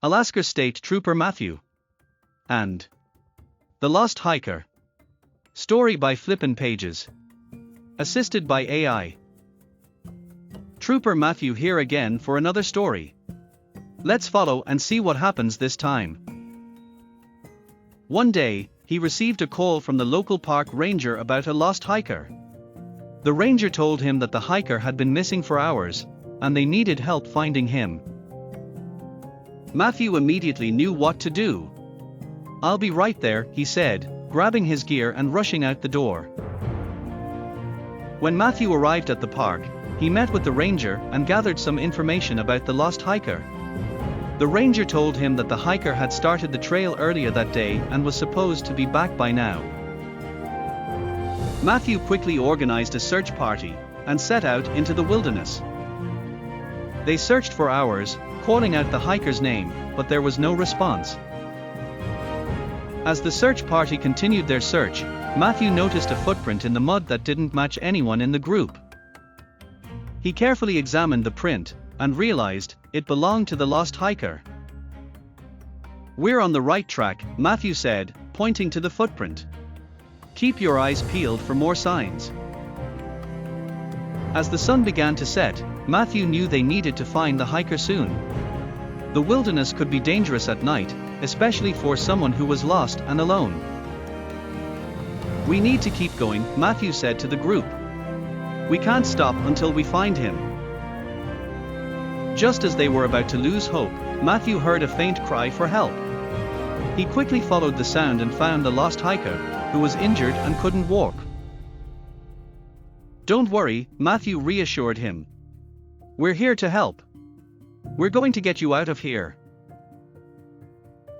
Alaska State Trooper Matthew. And The Lost Hiker. Story by Flippin' Pages. Assisted by AI. Trooper Matthew here again for another story. Let's follow and see what happens this time. One day, he received a call from the local park ranger about a lost hiker. The ranger told him that the hiker had been missing for hours, and they needed help finding him. Matthew immediately knew what to do. "I'll be right there," he said, grabbing his gear and rushing out the door. When Matthew arrived at the park, he met with the ranger and gathered some information about the lost hiker. The ranger told him that the hiker had started the trail earlier that day and was supposed to be back by now. Matthew quickly organized a search party and set out into the wilderness. They searched for hours, calling out the hiker's name, but there was no response. As the search party continued their search, Matthew noticed a footprint in the mud that didn't match anyone in the group. He carefully examined the print and realized it belonged to the lost hiker. "We're on the right track," Matthew said, pointing to the footprint. "Keep your eyes peeled for more signs." As the sun began to set, Matthew knew they needed to find the hiker soon. The wilderness could be dangerous at night, especially for someone who was lost and alone. "We need to keep going," Matthew said to the group. "We can't stop until we find him." Just as they were about to lose hope, Matthew heard a faint cry for help. He quickly followed the sound and found the lost hiker, who was injured and couldn't walk. "Don't worry," Matthew reassured him. "We're here to help. We're going to get you out of here."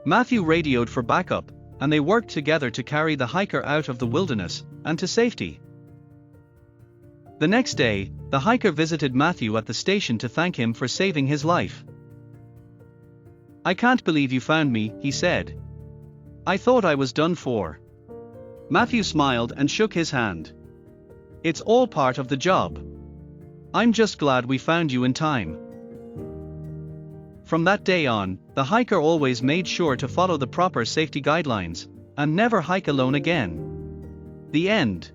Matthew radioed for backup, and they worked together to carry the hiker out of the wilderness and to safety. The next day, the hiker visited Matthew at the station to thank him for saving his life. "I can't believe you found me," he said. "I thought I was done for." Matthew smiled and shook his hand. "It's all part of the job. I'm just glad we found you in time." From that day on, the hiker always made sure to follow the proper safety guidelines and never hike alone again. The end.